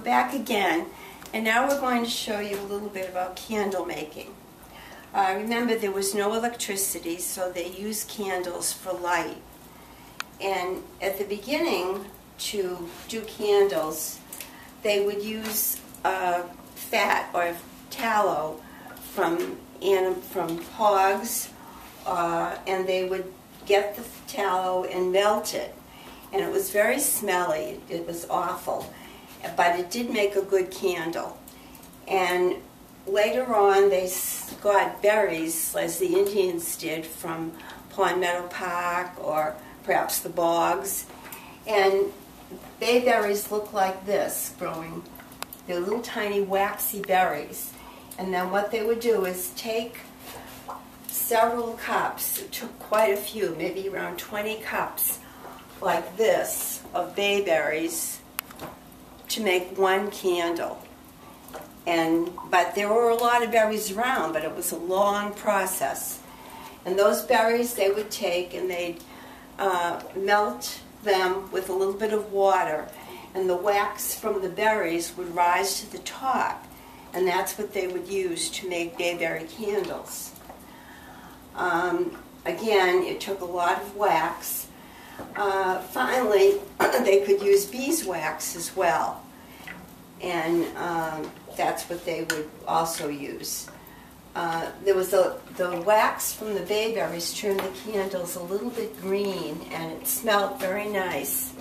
back again, and now we're going to show you a little bit about candle making. Remember, there was no electricity, so they used candles for light. And at the beginning, to do candles, they would use fat or tallow from hogs, and they would get the tallow and melt it. And it was very smelly. It was awful. But it did make a good candle. And later on, they got berries, as the Indians did, from Pond Meadow Park or perhaps the bogs. And bayberries look like this growing. They're little tiny waxy berries. And then what they would do is take several cups, it took quite a few, maybe around 20 cups, like this, of bayberries to make one candle. But there were a lot of berries around, but it was a long process. And those berries they would take and they'd melt them with a little bit of water, and the wax from the berries would rise to the top, and that's what they would use to make bayberry candles. Again, it took a lot of wax. Finally, they could use beeswax as well, and that's what they would also use. There was the wax from the bayberries turned the candles a little bit green, and it smelled very nice,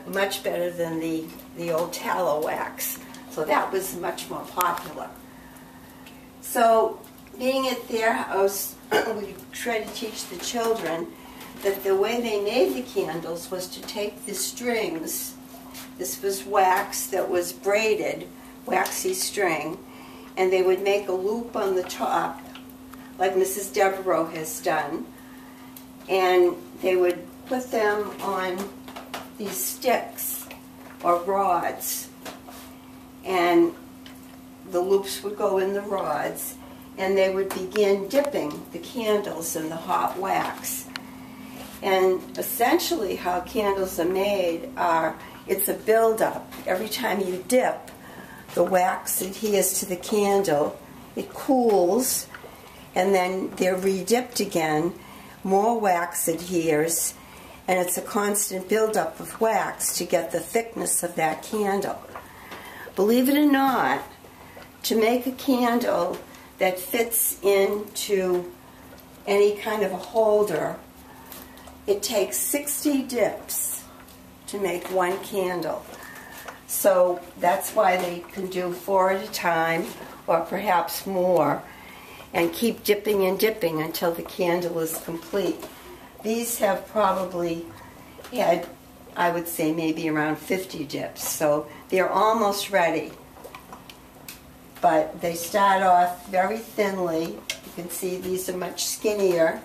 much better than the old tallow wax. So that was much more popular. So, being at Thayer House, we tried to teach the children that the way they made the candles was to take the strings. This was wax that was braided, waxy string, and they would make a loop on the top, like Mrs. Devereaux has done, and they would put them on these sticks or rods, and the loops would go in the rods, and they would begin dipping the candles in the hot wax. And essentially how candles are made it's a build-up. Every time you dip, the wax adheres to the candle, it cools, and then they're re-dipped again, more wax adheres, and it's a constant build-up of wax to get the thickness of that candle. Believe it or not, to make a candle that fits into any kind of a holder, it takes 60 dips to make one candle. So that's why they can do 4 at a time, or perhaps more, and keep dipping and dipping until the candle is complete. These have probably had, I would say, maybe around 50 dips, so they're almost ready. But they start off very thinly. You can see these are much skinnier,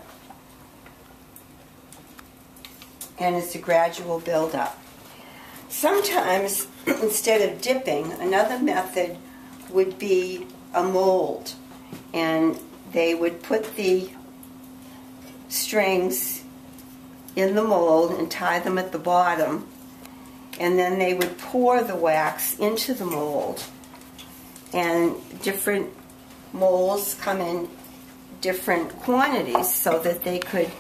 and it's a gradual build-up. Sometimes, instead of dipping, another method would be a mold, and they would put the strings in the mold and tie them at the bottom, and then they would pour the wax into the mold, and different molds come in different quantities so that they could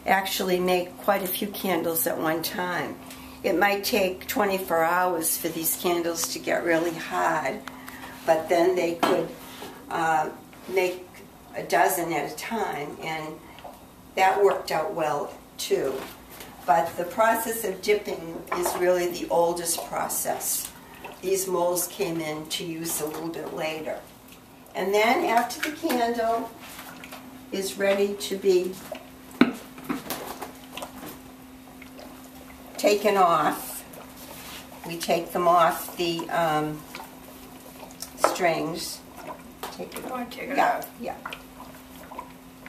actually make quite a few candles at one time. It might take 24 hours for these candles to get really hard, but then they could make a dozen at a time, and that worked out well too. But the process of dipping is really the oldest process. These molds came into use a little bit later. And then after the candle is ready to be taken off, we take them off the strings. Take it out. Yeah.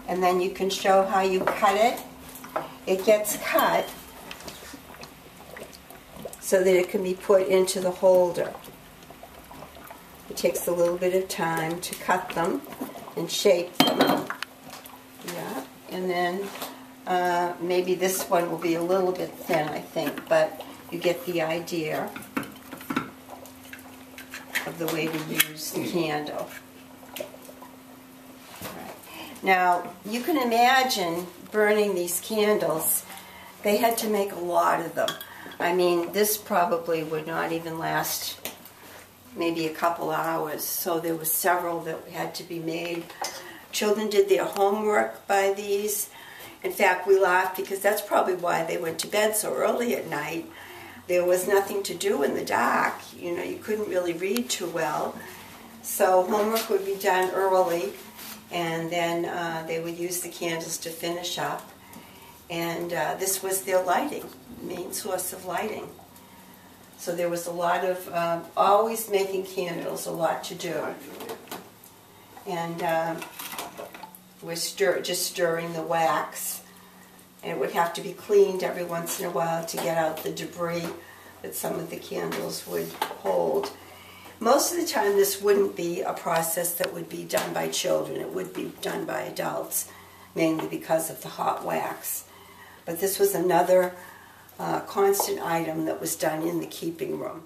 And then you can show how you cut it. It gets cut so that it can be put into the holder. It takes a little bit of time to cut them and shape them. Yeah, and then maybe this one will be a little bit thin, I think, but you get the idea. of the way to use the candle. Right. Now, you can imagine burning these candles. They had to make a lot of them. I mean, this probably would not even last maybe a couple hours, so there were several that had to be made. Children did their homework by these. In fact, we laughed because that's probably why they went to bed so early at night. There was nothing to do in the dark. You know, you couldn't really read too well. So homework would be done early, and then they would use the candles to finish up. And this was their lighting, main source of lighting. So there was a lot of, always making candles, a lot to do. And we're just stirring the wax. And it would have to be cleaned every once in a while to get out the debris that some of the candles would hold. Most of the time this wouldn't be a process that would be done by children. It would be done by adults, mainly because of the hot wax. But this was another constant item that was done in the keeping room.